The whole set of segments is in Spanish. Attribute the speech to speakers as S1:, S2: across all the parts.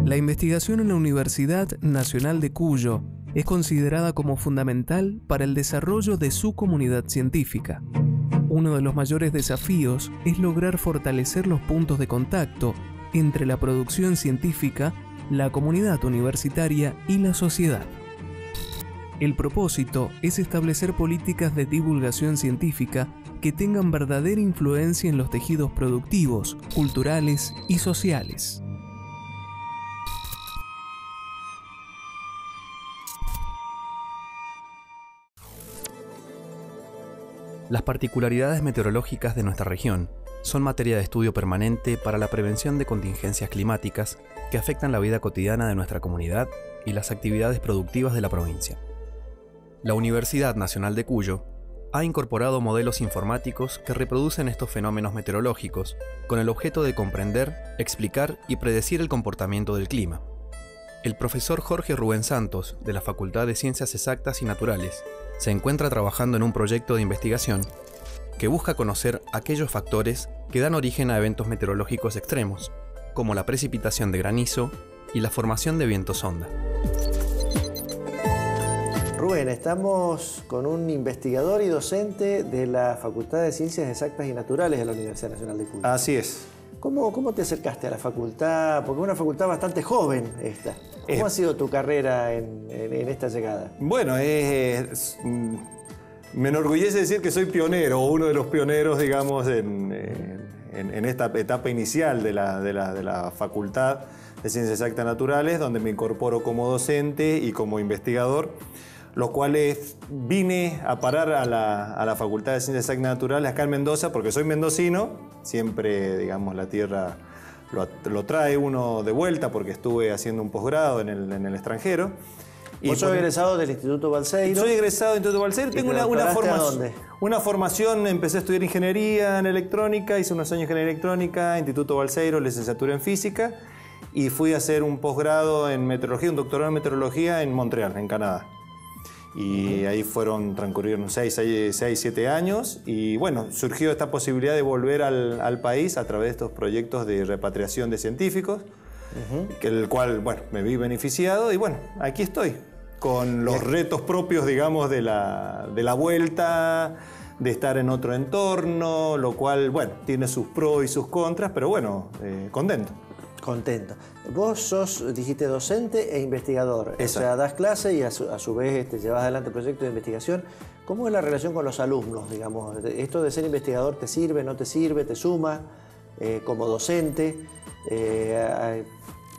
S1: La investigación en la Universidad Nacional de Cuyo es considerada como fundamental para el desarrollo de su comunidad científica. Uno de los mayores desafíos es lograr fortalecer los puntos de contacto entre la producción científica, la comunidad universitaria y la sociedad. El propósito es establecer políticas de divulgación científica que tengan verdadera influencia en los tejidos productivos, culturales y sociales.
S2: Las particularidades meteorológicas de nuestra región son materia de estudio permanente para la prevención de contingencias climáticas que afectan la vida cotidiana de nuestra comunidad y las actividades productivas de la provincia. La Universidad Nacional de Cuyo ha incorporado modelos informáticos que reproducen estos fenómenos meteorológicos con el objeto de comprender, explicar y predecir el comportamiento del clima. El profesor Jorge Rubén Santos, de la Facultad de Ciencias Exactas y Naturales, se encuentra trabajando en un proyecto de investigación que busca conocer aquellos factores que dan origen a eventos meteorológicos extremos, como la precipitación de granizo y la formación de vientos onda.
S3: Rubén, estamos con un investigador y docente de la Facultad de Ciencias Exactas y Naturales de la Universidad Nacional de Cuyo.
S4: Así es.
S3: ¿Cómo te acercaste a la facultad? Porque es una facultad bastante joven esta. ¿Cómo ha sido tu carrera en esta llegada?
S4: Bueno, me enorgullece decir que soy pionero, o uno de los pioneros, digamos, en esta etapa inicial de la Facultad de Ciencias Exactas Naturales, donde me incorporo como docente y como investigador, los cuales vine a parar a la Facultad de Ciencias Exactas Naturales acá en Mendoza, porque soy mendocino, siempre, digamos, la tierra lo trae uno de vuelta, porque estuve haciendo un posgrado en el extranjero.
S3: ¿Vos sos egresado del Instituto Balseiro?
S4: Soy egresado del Instituto Balseiro. Tengo una formación, empecé a estudiar ingeniería en electrónica, hice unos años de ingeniería electrónica, Instituto Balseiro, licenciatura en física, y fui a hacer un posgrado en meteorología, un doctorado en meteorología en Montreal, en Canadá. Y ahí transcurrieron 6, 7 años, y bueno, surgió esta posibilidad de volver al país a través de estos proyectos de repatriación de científicos, el cual, bueno, me vi beneficiado, y bueno, aquí estoy, con los retos propios, digamos, de la vuelta, de estar en otro entorno, lo cual, bueno, tiene sus pros y sus contras, pero bueno, contento.
S3: Contento. Vos sos, dijiste, docente e investigador. Exacto. O sea, das clase y a su vez llevas adelante proyectos de investigación. ¿Cómo es la relación con los alumnos, digamos? ¿Esto de ser investigador te sirve, no te sirve, te suma como docente?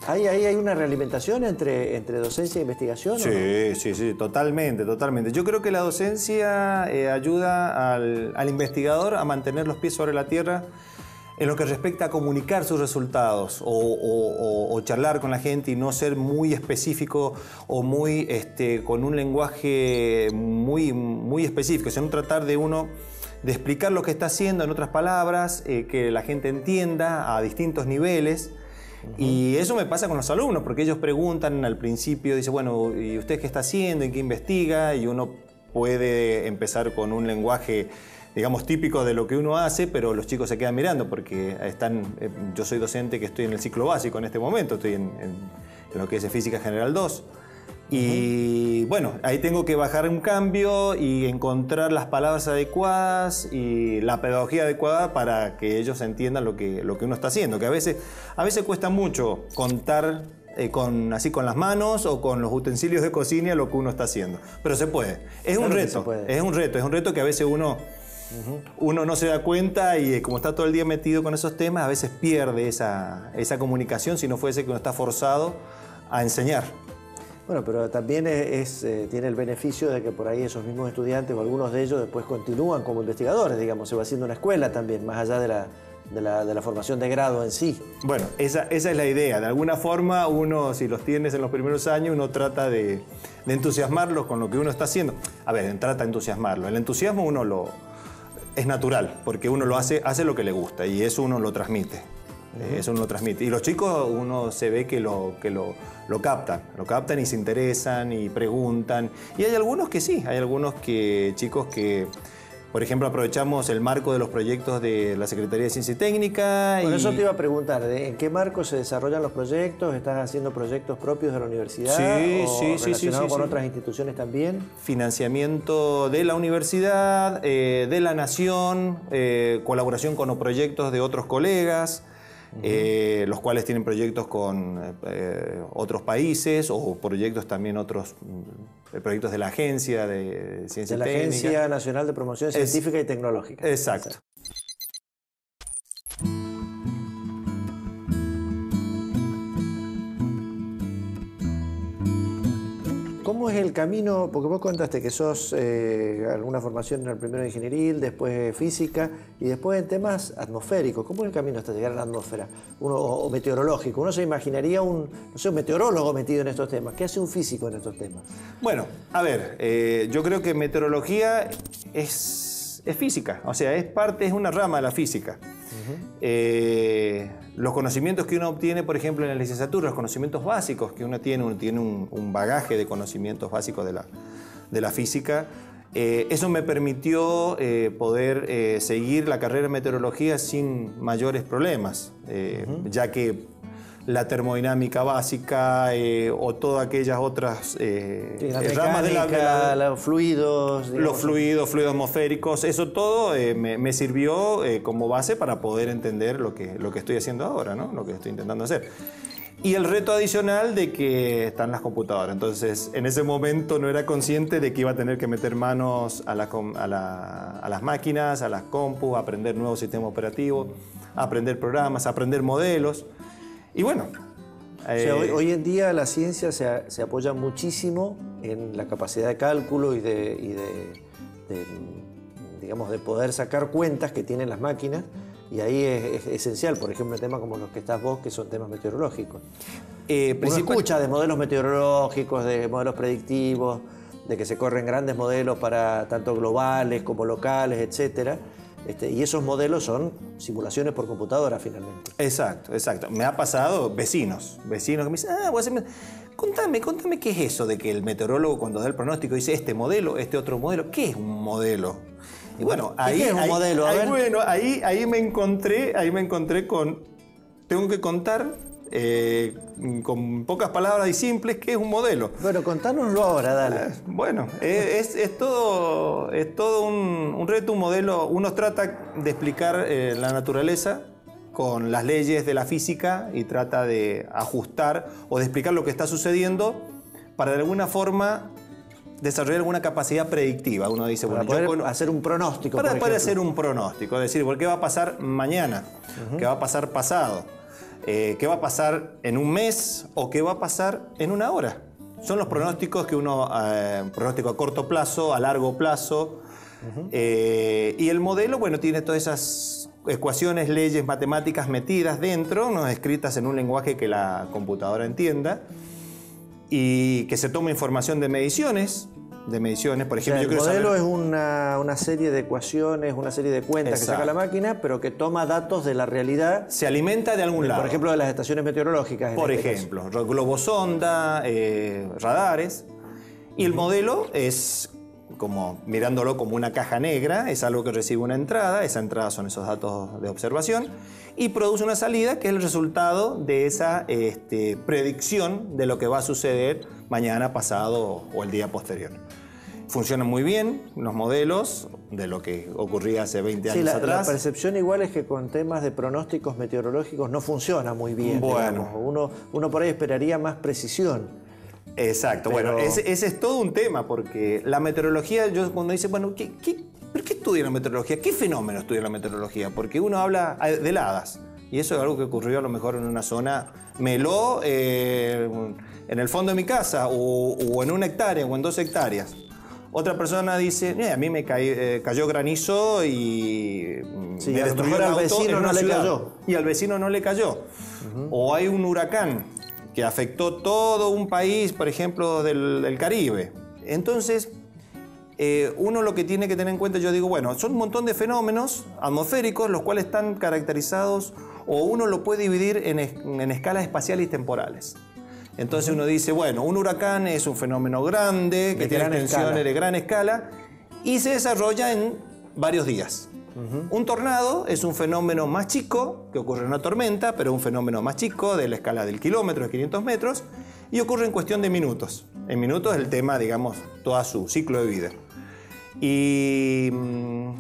S3: ¿Hay una realimentación entre docencia e investigación?
S4: Sí, totalmente. Yo creo que la docencia ayuda al investigador a mantener los pies sobre la tierra en lo que respecta a comunicar sus resultados o charlar con la gente y no ser muy específico o muy con un lenguaje muy específico, sino tratar de explicar lo que está haciendo en otras palabras, que la gente entienda a distintos niveles. Y eso me pasa con los alumnos, porque ellos preguntan al principio, dicen, bueno, ¿y usted qué está haciendo? ¿En qué investiga? Y uno puede empezar con un lenguaje, digamos, típico de lo que uno hace, pero los chicos se quedan mirando porque yo soy docente que estoy en el ciclo básico en este momento, estoy en lo que es Física General 2. Y bueno, ahí tengo que bajar un cambio y encontrar las palabras adecuadas y la pedagogía adecuada para que ellos entiendan lo que uno está haciendo, que a veces cuesta mucho contar con las manos o con los utensilios de cocina lo que uno está haciendo, pero se puede. Es un reto que a veces uno no se da cuenta y como está todo el día metido con esos temas, a veces pierde esa comunicación si no fuese que uno está forzado a enseñar.
S3: Bueno, pero también tiene el beneficio de que por ahí esos mismos estudiantes o algunos de ellos después continúan como investigadores, digamos, se va haciendo una escuela también, más allá de la formación de grado en sí.
S4: Bueno, esa es la idea. De alguna forma uno, si los tienes en los primeros años, uno trata de entusiasmarlos con lo que uno está haciendo. A ver, trata de entusiasmarlo. El entusiasmo es natural, porque uno hace lo que le gusta y eso uno lo transmite. Eso uno lo transmite. Y los chicos, uno se ve que lo captan y se interesan y preguntan. Y hay algunos que sí, chicos que, Por ejemplo, aprovechamos el marco de los proyectos de la Secretaría de Ciencia y Técnica.
S3: Por eso te iba a preguntar, ¿en qué marco se desarrollan los proyectos? ¿Estás haciendo proyectos propios de la universidad?
S4: Sí,
S3: ¿Relacionados con otras instituciones también?
S4: Financiamiento de la universidad, de la nación, colaboración con proyectos de otros colegas. Los cuales tienen proyectos con otros países o proyectos también proyectos de la Agencia de Ciencia y Técnica.
S3: De la Agencia Nacional de Promoción Científica y Tecnológica.
S4: Exacto.
S3: ¿Cómo es el camino? Porque vos contaste que sos alguna formación en el primero de ingenieril, después física y después en temas atmosféricos. ¿Cómo es el camino hasta llegar a la atmósfera? O meteorológico. Uno se imaginaría un meteorólogo metido en estos temas. ¿Qué hace un físico en estos temas?
S4: Bueno, a ver, yo creo que meteorología es física, o sea, es una rama de la física. Los conocimientos que uno obtiene, por ejemplo, en la licenciatura, los conocimientos básicos que uno tiene un bagaje de conocimientos básicos de la física. Eso me permitió poder seguir la carrera de meteorología sin mayores problemas, ya que la termodinámica básica o todas aquellas otras
S3: ramas de los fluidos. Digamos.
S4: Los fluidos atmosféricos, eso todo me sirvió como base para poder entender lo que estoy haciendo ahora, ¿no? Lo que estoy intentando hacer. Y el reto adicional de que están las computadoras. Entonces, en ese momento no era consciente de que iba a tener que meter manos a las máquinas, a las compus, aprender nuevos sistemas operativos, aprender programas, aprender modelos. Y bueno.
S3: O sea, hoy en día la ciencia se apoya muchísimo en la capacidad de cálculo y digamos, de poder sacar cuentas que tienen las máquinas. Y ahí es esencial, por ejemplo, temas como los que estás vos, que son temas meteorológicos. Uno escucha de modelos meteorológicos, de modelos predictivos, de que se corren grandes modelos para tanto globales como locales, etcétera. Y esos modelos son simulaciones por computadora, finalmente.
S4: Exacto. Me ha pasado vecinos que me dicen, contame qué es eso de que el meteorólogo cuando da el pronóstico dice este modelo, este otro modelo. ¿Qué es un modelo? Y bueno,
S3: ¿qué es un modelo?
S4: Ahí me encontré con, tengo que contar con pocas palabras y simples qué es un modelo.
S3: Bueno, contárnoslo ahora, dale.
S4: Bueno, es todo un reto, un modelo. Uno trata de explicar la naturaleza con las leyes de la física y trata de ajustar o de explicar lo que está sucediendo para de alguna forma desarrollar alguna capacidad predictiva. Uno dice,
S3: para poder hacer un pronóstico.
S4: Para poder hacer un pronóstico, es decir, ¿qué va a pasar mañana? ¿Qué va a pasar pasado? ¿Qué va a pasar en un mes o qué va a pasar en una hora? Son los pronósticos que uno, pronóstico a corto plazo, a largo plazo. Y el modelo, bueno, tiene todas esas ecuaciones, leyes matemáticas metidas dentro, ¿no? Escritas en un lenguaje que la computadora entienda y que se toma información de mediciones. Por ejemplo,
S3: el modelo es una serie de ecuaciones, una serie de cuentas. Exacto. Que saca la máquina, pero que toma datos de la realidad.
S4: Se alimenta de algún lado.
S3: Por ejemplo, de las estaciones meteorológicas.
S4: Por ejemplo, globosonda, radares. Y el modelo es como mirándolo como una caja negra, es algo que recibe una entrada, esa entrada son esos datos de observación, y produce una salida que es el resultado de esa predicción de lo que va a suceder mañana, pasado o el día posterior. Funcionan muy bien los modelos de lo que ocurría hace 20 años atrás.
S3: La percepción igual es que con temas de pronósticos meteorológicos no funciona muy bien.
S4: Bueno.
S3: Uno por ahí esperaría más precisión.
S4: Exacto. Pero... bueno, ese es todo un tema, porque la meteorología, yo cuando dice, bueno, ¿por qué estudia la meteorología? ¿Qué fenómeno estudia la meteorología? Porque uno habla de heladas, y eso es algo que ocurrió a lo mejor en una zona meló, en el fondo de mi casa, o en 1 hectárea, o en 2 hectáreas. Otra persona dice, a mí me cayó granizo y me destruyó el auto. Al vecino no le cayó. Y al vecino no le cayó. O hay un huracán que afectó todo un país, por ejemplo, del Caribe. Entonces, uno lo que tiene que tener en cuenta, yo digo, bueno, son un montón de fenómenos atmosféricos, los cuales están caracterizados, o uno lo puede dividir en escalas espaciales y temporales. Entonces uno dice, bueno, un huracán es un fenómeno grande, que tiene tensiones de gran escala, y se desarrolla en varios días. Un tornado es un fenómeno más chico, que ocurre en una tormenta, pero un fenómeno más chico, de la escala del kilómetro, de 500 metros, y ocurre en cuestión de minutos. En minutos el tema, digamos, todo su ciclo de vida. Y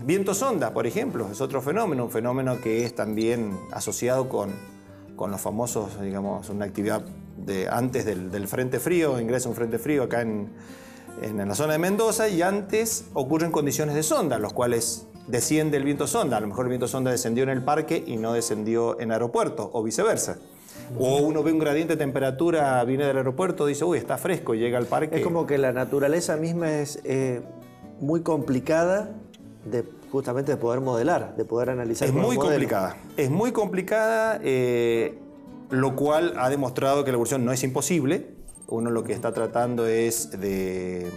S4: viento sonda, por ejemplo, es otro fenómeno, un fenómeno que es también asociado con los famosos, digamos, una actividad de antes del frente frío, ingresa un frente frío acá en la zona de Mendoza, y antes ocurren condiciones de sonda, los cuales desciende el viento sonda. A lo mejor el viento sonda descendió en el parque y no descendió en aeropuerto, o viceversa. O uno ve un gradiente de temperatura, viene del aeropuerto, dice, uy, está fresco, y llega al parque.
S3: Es como que la naturaleza misma es muy complicada justamente de poder modelar, de poder analizar.
S4: Es muy complicada. Es muy complicada, lo cual ha demostrado que la evolución no es imposible. Uno lo que está tratando es de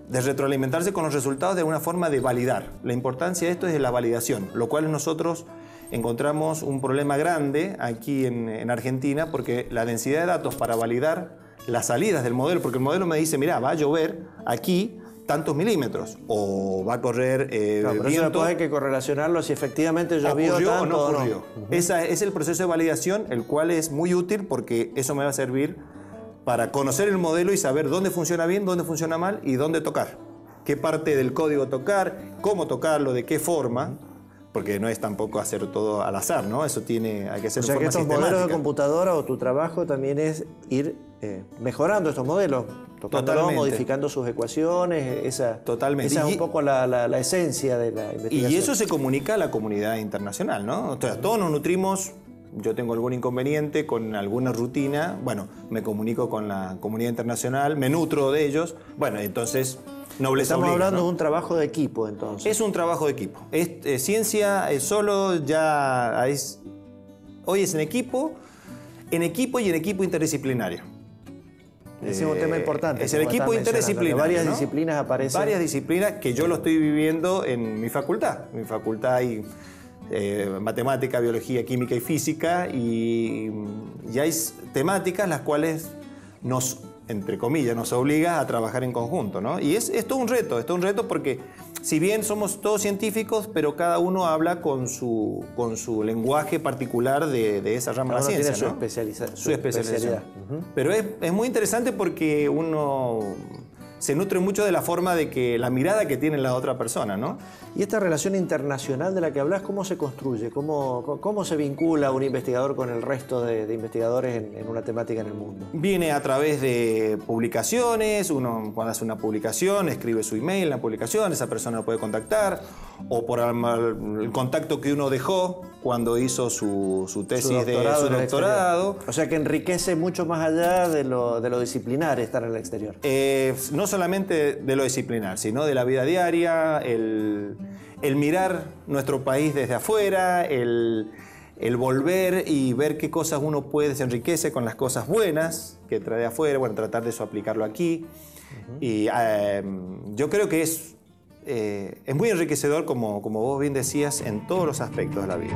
S4: retroalimentarse con los resultados de una forma de validar. La importancia de esto es la validación, lo cual nosotros encontramos un problema grande aquí en Argentina, porque la densidad de datos para validar las salidas del modelo, porque el modelo me dice, mira, va a llover aquí tantos milímetros, o va a correr
S3: pero
S4: viento.
S3: eso después hay que correlacionarlo si efectivamente llovió
S4: ¿Ocurrió
S3: tanto
S4: o no ocurrió?
S3: No.
S4: Ese es el proceso de validación, el cual es muy útil porque eso me va a servir para conocer el modelo y saber dónde funciona bien, dónde funciona mal y dónde tocar. Qué parte del código tocar, cómo tocarlo, de qué forma, porque no es tampoco hacer todo al azar, ¿no? Eso hay que hacer de forma sistemática. O sea que estos modelos de
S3: computadora o tu trabajo también es ir mejorando estos modelos, tocándolos, modificando sus ecuaciones, esa es un poco la esencia de la investigación.
S4: Y eso se comunica a la comunidad internacional, ¿no? O sea, todos nos nutrimos. Yo tengo algún inconveniente con alguna rutina, bueno, me comunico con la comunidad internacional, me nutro de ellos, bueno, entonces nobleza
S3: Estamos
S4: obliga,
S3: hablando
S4: ¿no?
S3: de un trabajo de equipo, entonces.
S4: Es un trabajo de equipo. Ciencia es solo, ya es, hoy es en equipo y en equipo interdisciplinario.
S3: Ese es un tema importante.
S4: Es el equipo interdisciplinario.
S3: Varias
S4: ¿no?
S3: disciplinas aparecen.
S4: Varias disciplinas que yo lo estoy viviendo en mi facultad. En mi facultad hay matemática, biología, química y física, y hay temáticas las cuales nos, entre comillas, nos obliga a trabajar en conjunto, ¿no? Y es todo un reto porque si bien somos todos científicos, pero cada uno habla con su lenguaje particular de esa rama de la ciencia,
S3: tiene
S4: ¿no?
S3: su especialidad.
S4: Pero es muy interesante porque uno se nutre mucho de la forma de que la mirada que tiene la otra persona, ¿no?
S3: Y esta relación internacional de la que hablas, ¿cómo se construye? ¿Cómo se vincula un investigador con el resto de investigadores en una temática en el mundo?
S4: Viene a través de publicaciones. Uno cuando hace una publicación escribe su email en la publicación, esa persona lo puede contactar, o por el contacto que uno dejó cuando hizo su tesis su doctorado.
S3: O sea que enriquece mucho más allá de lo disciplinar estar en el exterior.
S4: No solamente de lo disciplinar, sino de la vida diaria, el mirar nuestro país desde afuera, el volver y ver qué cosas uno se enriquece con las cosas buenas que trae de afuera, bueno, tratar de eso aplicarlo aquí. Y yo creo que es muy enriquecedor, como vos bien decías, en todos los aspectos de la vida.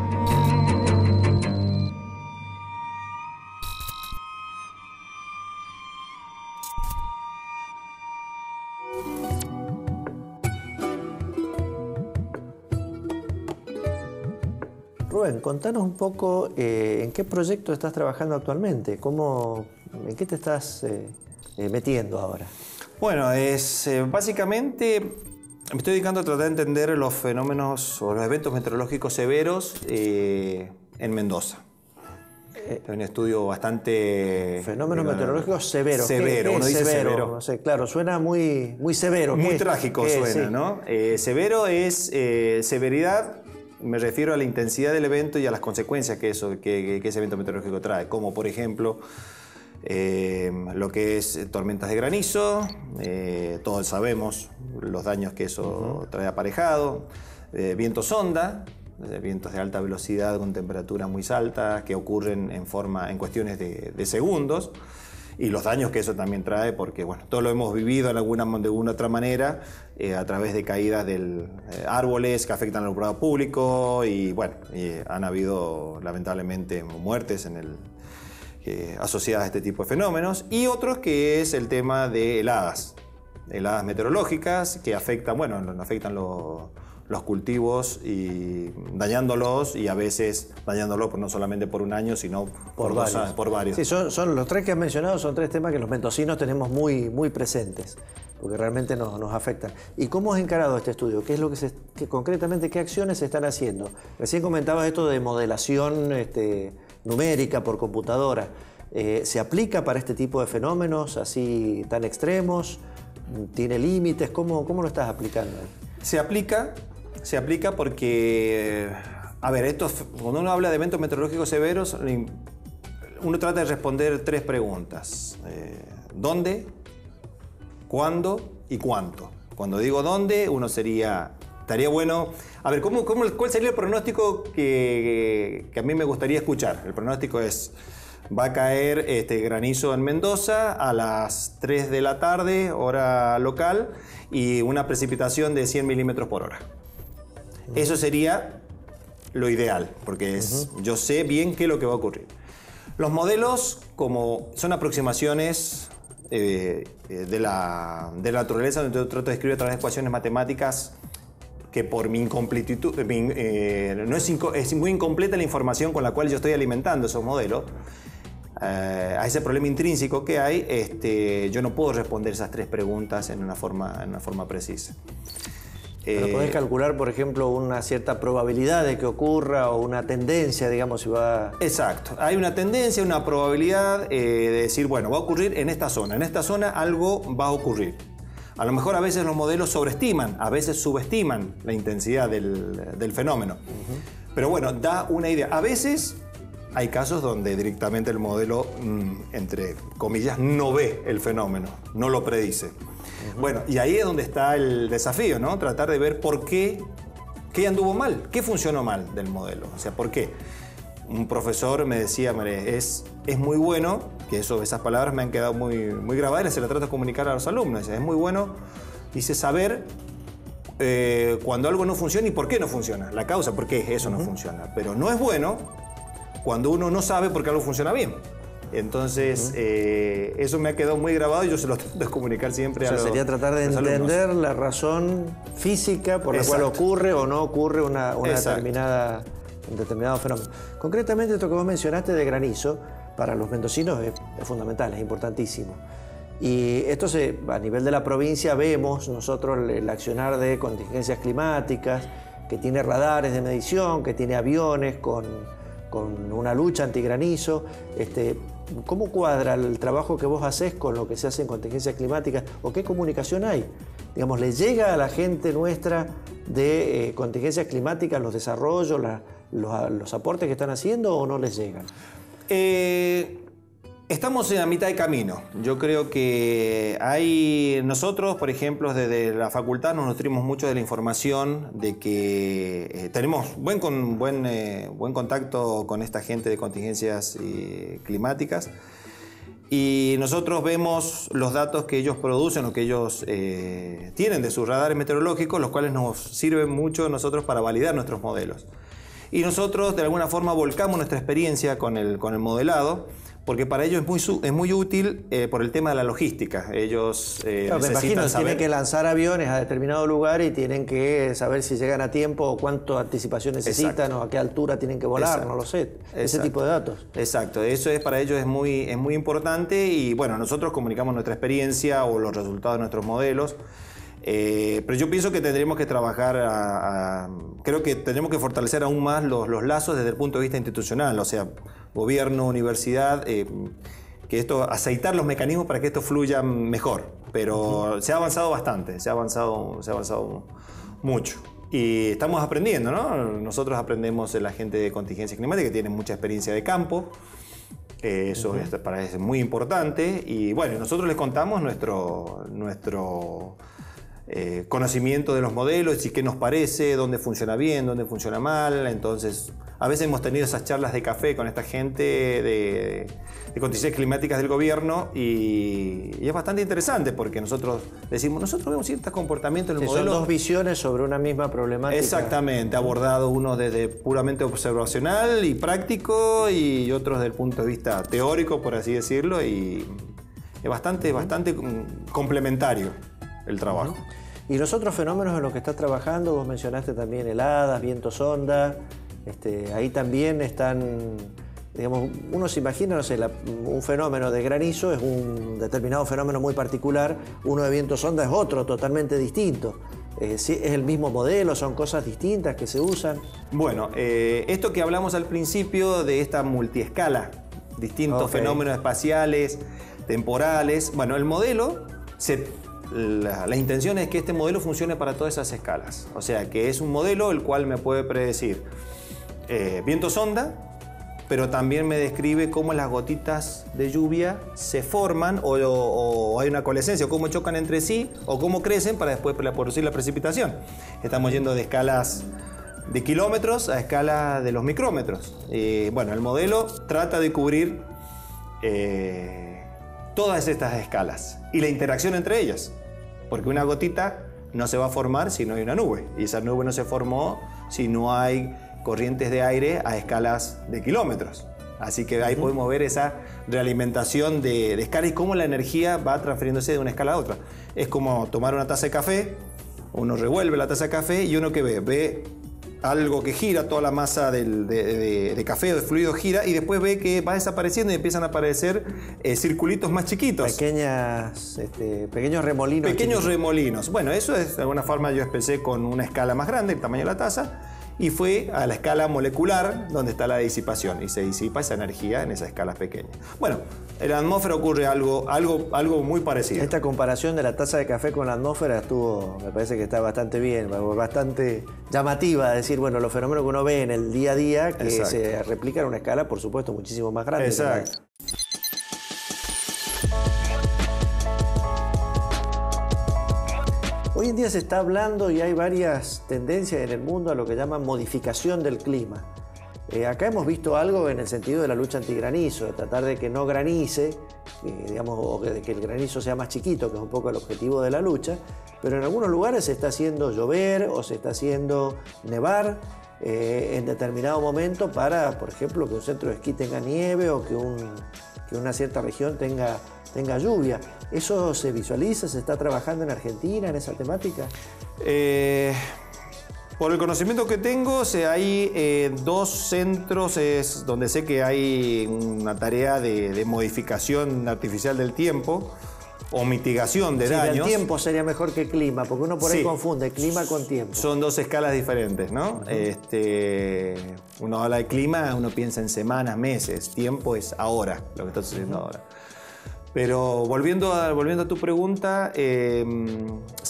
S3: Rubén, contanos un poco en qué proyecto estás trabajando actualmente, en qué te estás metiendo ahora.
S4: Bueno, básicamente me estoy dedicando a tratar de entender los fenómenos o los eventos meteorológicos severos en Mendoza. Es un estudio bastante...
S3: Fenómenos meteorológicos severos.
S4: Severo, uno dice severo.
S3: No sé, claro, suena muy severo.
S4: Muy trágico suena,
S3: sí.
S4: ¿no? Severo es severidad. Me refiero a la intensidad del evento y a las consecuencias que ese evento meteorológico trae, como por ejemplo lo que es tormentas de granizo, todos sabemos los daños que eso trae aparejado, vientos sonda, vientos de alta velocidad con temperaturas muy altas que ocurren en cuestiones de segundos, y los daños que eso también trae, porque bueno, todo lo hemos vivido de alguna otra manera a través de caídas de árboles que afectan al alumbrado público, y bueno, han habido lamentablemente muertes asociadas a este tipo de fenómenos, y otros que es el tema de heladas. heladas meteorológicas que afectan, bueno, afectan los cultivos y dañándolos, y a veces dañándolos no solamente por un año, sino por varios.
S3: Sí, son los tres que has mencionado, son tres temas que los mendocinos tenemos muy, muy presentes, porque realmente nos afectan. ¿Y cómo has encarado este estudio? ¿Qué es lo que concretamente, qué acciones se están haciendo? Recién comentabas esto de modelación numérica por computadora. ¿Se aplica para este tipo de fenómenos así tan extremos? ¿Tiene límites? ¿Cómo lo estás aplicando?
S4: Se aplica porque, a ver, cuando uno habla de eventos meteorológicos severos, uno trata de responder tres preguntas. ¿Dónde? ¿Cuándo? ¿Y cuánto? Cuando digo dónde, estaría bueno... A ver, ¿cuál sería el pronóstico que a mí me gustaría escuchar? El pronóstico es... Va a caer granizo en Mendoza a las 3 de la tarde, hora local, y una precipitación de 100 milímetros por hora. Eso sería lo ideal, porque yo sé bien qué es lo que va a ocurrir. Los modelos, como son aproximaciones de la naturaleza, donde yo trato de escribir a través de ecuaciones matemáticas, que por mi incompletitud, es muy incompleta la información con la cual yo estoy alimentando esos modelos. A ese problema intrínseco que hay, yo no puedo responder esas tres preguntas en una forma precisa.
S3: Pero podés calcular, por ejemplo, una cierta probabilidad de que ocurra, o una tendencia, digamos, si va...
S4: Exacto. Hay una tendencia, una probabilidad de decir, bueno, va a ocurrir en esta zona. En esta zona algo va a ocurrir. A lo mejor a veces los modelos sobreestiman, a veces subestiman la intensidad del fenómeno. Pero bueno, da una idea. A veces... hay casos donde directamente el modelo, entre comillas, no ve el fenómeno, no lo predice. Bueno, y ahí es donde está el desafío, ¿no? Tratar de ver por qué anduvo mal, qué funcionó mal del modelo. O sea, ¿por qué? Un profesor me decía, es muy bueno, que esas palabras me han quedado muy grabadas y se las trato de comunicar a los alumnos. Es muy bueno, dice, saber cuando algo no funciona y por qué no funciona, la causa, por qué eso no funciona. Pero no es bueno cuando uno no sabe por qué algo funciona bien. Entonces, eso me ha quedado muy grabado y yo se lo trato de comunicar siempre a los alumnos.
S3: Sería tratar de entender la razón física por la cual ocurre o no ocurre un determinado fenómeno. Concretamente, esto que vos mencionaste de granizo, para los mendocinos es fundamental, es importantísimo. Y esto a nivel de la provincia vemos nosotros el accionar de contingencias climáticas, que tiene radares de medición, que tiene aviones con una lucha antigranizo. ¿Cómo cuadra el trabajo que vos hacés con lo que se hace en contingencias climáticas? ¿O qué comunicación hay? Digamos, ¿le llega a la gente nuestra de contingencias climáticas los desarrollos, los aportes que están haciendo, o no les llegan?
S4: Estamos en la mitad de camino. Yo creo que nosotros, por ejemplo, desde la facultad nos nutrimos mucho de la información, de que tenemos buen contacto con esta gente de contingencias climáticas, y nosotros vemos los datos que ellos producen o que ellos tienen de sus radares meteorológicos, los cuales nos sirven mucho a nosotros para validar nuestros modelos. Y nosotros de alguna forma volcamos nuestra experiencia con el modelado, porque para ellos es muy útil por el tema de la logística. Ellos necesitan saber...
S3: Tienen que lanzar aviones a determinado lugar y tienen que saber si llegan a tiempo o cuánta anticipación necesitan o a qué altura tienen que volar, no lo sé. Ese tipo de datos.
S4: Exacto, eso para ellos es muy importante, y bueno, nosotros comunicamos nuestra experiencia o los resultados de nuestros modelos. Pero yo pienso que tendremos que trabajar, creo que tendremos que fortalecer aún más los lazos desde el punto de vista institucional, o sea, gobierno, universidad, aceitar los mecanismos para que esto fluya mejor. Pero se ha avanzado bastante, se ha avanzado mucho. Y estamos aprendiendo, ¿no? Nosotros aprendemos de la gente de contingencia climática que tiene mucha experiencia de campo. Eso para ellos es muy importante. Y bueno, nosotros les contamos nuestro conocimiento de los modelos y qué nos parece, dónde funciona bien, dónde funciona mal. Entonces, a veces hemos tenido esas charlas de café con esta gente de contingencias climáticas del gobierno, y es bastante interesante porque nosotros vemos ciertos comportamientos en el modelo.
S3: Son dos visiones sobre una misma problemática.
S4: Exactamente, abordado uno desde puramente observacional y práctico, y otros desde el punto de vista teórico, por así decirlo, y es bastante complementario el trabajo.
S3: Y los otros fenómenos en los que estás trabajando, vos mencionaste también heladas, vientos onda, ahí también están, digamos, uno se imagina, no sé, un fenómeno de granizo es un determinado fenómeno muy particular, uno de vientos onda es otro totalmente distinto. ¿Es el mismo modelo? ¿Son cosas distintas que se usan?
S4: Bueno, esto que hablamos al principio de esta multiescala, distintos fenómenos espaciales, temporales. Bueno, el modelo, la intención es que este modelo funcione para todas esas escalas. O sea, que es un modelo el cual me puede predecir vientos onda, pero también me describe cómo las gotitas de lluvia se forman o hay una coalescencia, o cómo chocan entre sí, o cómo crecen para después producir la precipitación. Estamos yendo de escalas de kilómetros a escala de los micrómetros. Bueno, el modelo trata de cubrir todas estas escalas y la interacción entre ellas, porque una gotita no se va a formar si no hay una nube, y esa nube no se formó si no hay corrientes de aire a escalas de kilómetros. Así que ahí podemos ver esa realimentación de escala y cómo la energía va transfiriéndose de una escala a otra. Es como tomar una taza de café, uno revuelve la taza de café y uno que ve algo que gira, toda la masa de café o de fluido gira, y después ve que va desapareciendo y empiezan a aparecer circulitos más chiquitos.
S3: Pequeños remolinos.
S4: Pequeños remolinos. Bueno, eso es, de alguna forma yo empecé con una escala más grande, el tamaño de la taza, y fue a la escala molecular donde está la disipación, y se disipa esa energía en esas escalas pequeñas. Bueno, en la atmósfera ocurre algo muy parecido.
S3: Esta comparación de la taza de café con la atmósfera me parece que está bastante bien, bastante llamativa, decir, bueno, los fenómenos que uno ve en el día a día que se replican a una escala, por supuesto, muchísimo más grande.
S4: Exacto.
S3: Hoy en día se está hablando y hay varias tendencias en el mundo a lo que llaman modificación del clima. Acá hemos visto algo en el sentido de la lucha antigranizo, de tratar de que no granice, o de que el granizo sea más chiquito, que es un poco el objetivo de la lucha, pero en algunos lugares se está haciendo llover o se está haciendo nevar en determinado momento para, por ejemplo, que un centro de esquí tenga nieve o que una cierta región tenga lluvia. ¿Eso se visualiza? ¿Se está trabajando en Argentina en esa temática?
S4: Por el conocimiento que tengo, hay dos centros donde sé que hay una tarea de modificación artificial del tiempo o mitigación de daños.
S3: El tiempo sería mejor que clima, porque uno por ahí confunde clima con tiempo.
S4: Son dos escalas diferentes, ¿no? Uno habla de clima, uno piensa en semanas, meses. Tiempo es ahora, lo que está sucediendo ahora. Pero volviendo a tu pregunta, se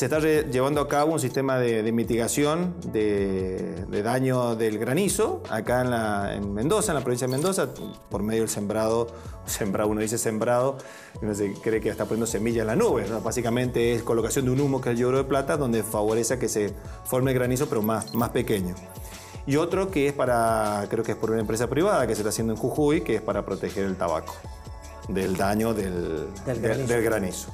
S4: está llevando a cabo un sistema de mitigación de daño del granizo acá en Mendoza, en la provincia de Mendoza, por medio del sembrado, uno dice sembrado, uno se cree que está poniendo semillas en la nube, ¿no? Básicamente es colocación de un humo que es el yoduro de plata, donde favorece que se forme el granizo, pero más pequeño. Y otro que es creo que es por una empresa privada que se está haciendo en Jujuy, que es para proteger el tabaco del daño del granizo.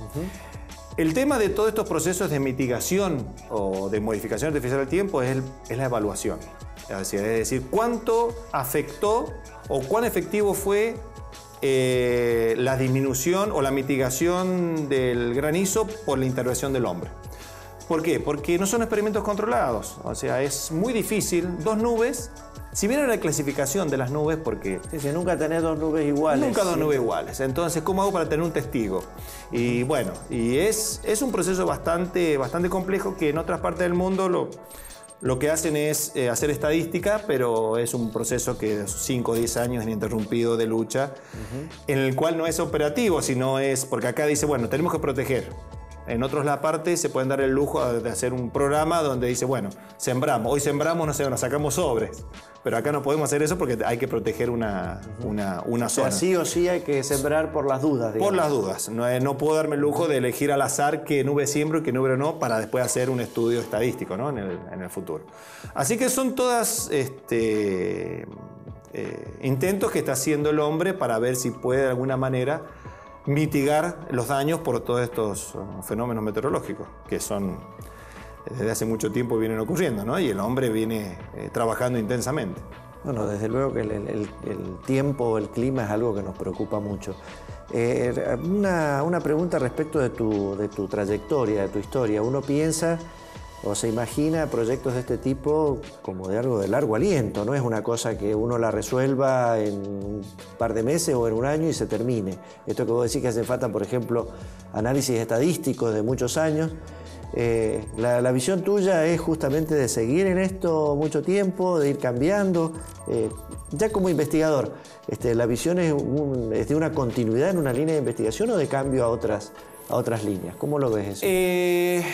S4: El tema de todos estos procesos de mitigación o de modificación artificial del tiempo es la evaluación. Es decir, cuánto afectó o cuán efectivo fue la disminución o la mitigación del granizo por la intervención del hombre. ¿Por qué? Porque no son experimentos controlados. O sea, es muy difícil. Dos nubes. Si bien hay una clasificación de las nubes, porque...
S3: Sí, nunca tenés dos nubes iguales.
S4: Nunca dos nubes iguales. Entonces, ¿cómo hago para tener un testigo? Y bueno, es un proceso bastante complejo que en otras partes del mundo lo que hacen es hacer estadística, pero es un proceso que de 5 o 10 años ininterrumpido de lucha, en el cual no es operativo, sino es... Porque acá dice, bueno, tenemos que proteger. En otros la parte se pueden dar el lujo de hacer un programa donde dice, bueno, sembramos, hoy sembramos, no sé, nos sacamos sobres. Pero acá no podemos hacer eso porque hay que proteger una zona.
S3: O sea, sí o sí hay que sembrar por las dudas, digamos.
S4: Por las dudas. No puedo darme el lujo de elegir al azar qué nube siembro y qué nube no para después hacer un estudio estadístico, ¿no? en el futuro. Así que son todas intentos que está haciendo el hombre para ver si puede de alguna manera mitigar los daños por todos estos fenómenos meteorológicos que son desde hace mucho tiempo vienen ocurriendo, ¿no? Y el hombre viene trabajando intensamente.
S3: Bueno, desde luego que el tiempo, el clima es algo que nos preocupa mucho. Una pregunta respecto de tu trayectoria, de tu historia. Uno piensa o se imagina proyectos de este tipo como de algo de largo aliento, no es una cosa que uno la resuelva en un par de meses o en un año y se termine. Esto que vos decís que hace falta, por ejemplo, análisis estadísticos de muchos años. La visión tuya es justamente de seguir en esto mucho tiempo, de ir cambiando. Ya como investigador, ¿la visión es de una continuidad en una línea de investigación o de cambio a otras líneas? ¿Cómo lo ves eso?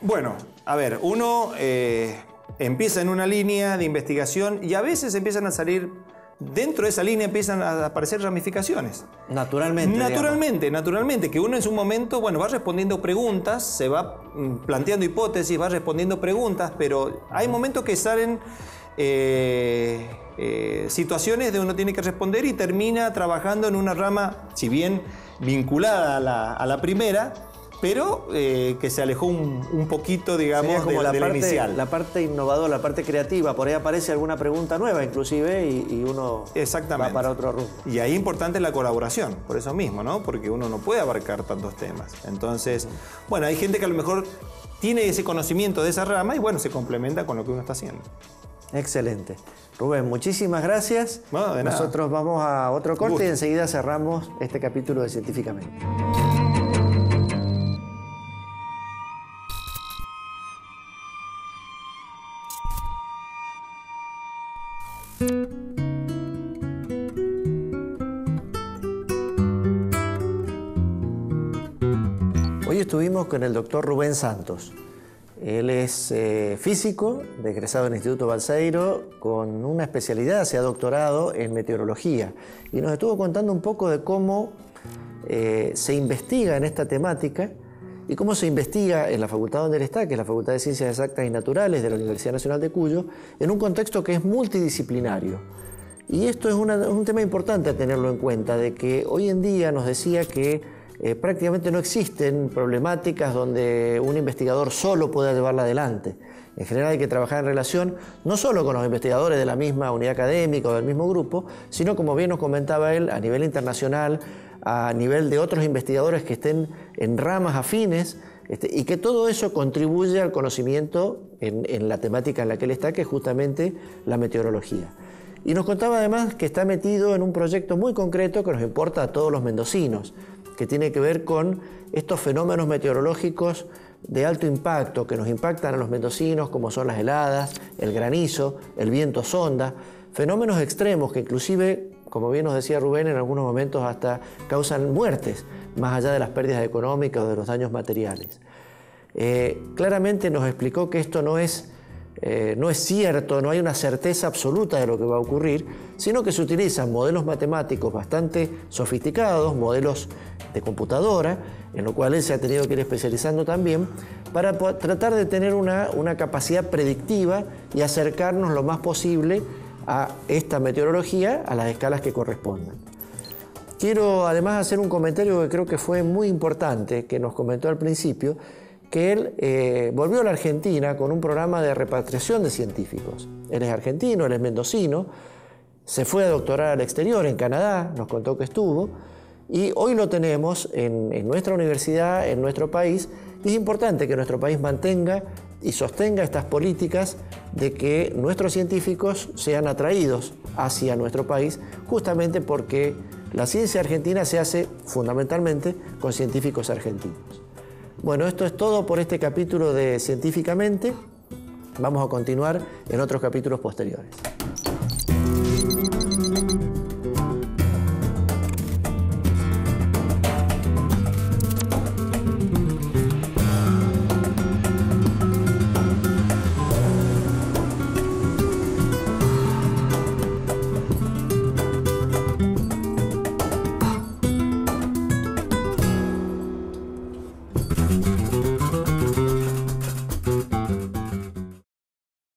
S4: Bueno, a ver, uno empieza en una línea de investigación y a veces empiezan a salir, dentro de esa línea empiezan a aparecer ramificaciones. Naturalmente, que uno en su momento, bueno, va respondiendo preguntas, se va planteando hipótesis, va respondiendo preguntas, pero hay momentos que salen situaciones de uno tiene que responder y termina trabajando en una rama, si bien vinculada a la primera, pero que se alejó un poquito, digamos,
S3: como
S4: de la inicial.
S3: La parte innovadora, la parte creativa, por ahí aparece alguna pregunta nueva inclusive y uno va para otro rumbo.
S4: Y ahí es importante la colaboración, por eso mismo, ¿no? Porque uno no puede abarcar tantos temas. Entonces, bueno, hay gente que a lo mejor tiene ese conocimiento de esa rama y bueno, se complementa con lo que uno está haciendo.
S3: Excelente. Rubén, muchísimas gracias.
S4: Bueno, de nada.
S3: Nosotros vamos a otro corte y enseguida cerramos este capítulo de Científicamente. Hoy estuvimos con el doctor Rubén Santos. Él es físico, egresado del Instituto Balseiro, con una especialidad, se ha doctorado en meteorología. Y nos estuvo contando un poco de cómo se investiga en esta temática y cómo se investiga en la facultad donde él está, que es la Facultad de Ciencias Exactas y Naturales de la Universidad Nacional de Cuyo, en un contexto que es multidisciplinario. Y esto es un tema importante a tenerlo en cuenta, de que hoy en día nos decía que prácticamente no existen problemáticas donde un investigador solo pueda llevarla adelante. En general hay que trabajar en relación no solo con los investigadores de la misma unidad académica o del mismo grupo, sino, como bien nos comentaba él, a nivel internacional, a nivel de otros investigadores que estén en ramas afines, y que todo eso contribuye al conocimiento en la temática en la que él está, que es justamente la meteorología. Y nos contaba además que está metido en un proyecto muy concreto que nos importa a todos los mendocinos, que tiene que ver con estos fenómenos meteorológicos de alto impacto que nos impactan a los mendocinos, como son las heladas, el granizo, el viento sonda, fenómenos extremos que inclusive, como bien nos decía Rubén, en algunos momentos hasta causan muertes, más allá de las pérdidas económicas o de los daños materiales. Claramente nos explicó que esto no es cierto, no hay una certeza absoluta de lo que va a ocurrir, sino que se utilizan modelos matemáticos bastante sofisticados, modelos de computadora, en lo cual él se ha tenido que ir especializando también, para tratar de tener una capacidad predictiva y acercarnos lo más posible a esta meteorología a las escalas que correspondan. Quiero además hacer un comentario que creo que fue muy importante, que nos comentó al principio, que él volvió a la Argentina con un programa de repatriación de científicos. Él es argentino, él es mendocino, se fue a doctorar al exterior, en Canadá, nos contó que estuvo, y hoy lo tenemos en nuestra universidad, en nuestro país, y es importante que nuestro país mantenga y sostenga estas políticas de que nuestros científicos sean atraídos hacia nuestro país, justamente porque la ciencia argentina se hace fundamentalmente con científicos argentinos. Bueno, esto es todo por este capítulo de Científicamente. Vamos a continuar en otros capítulos posteriores.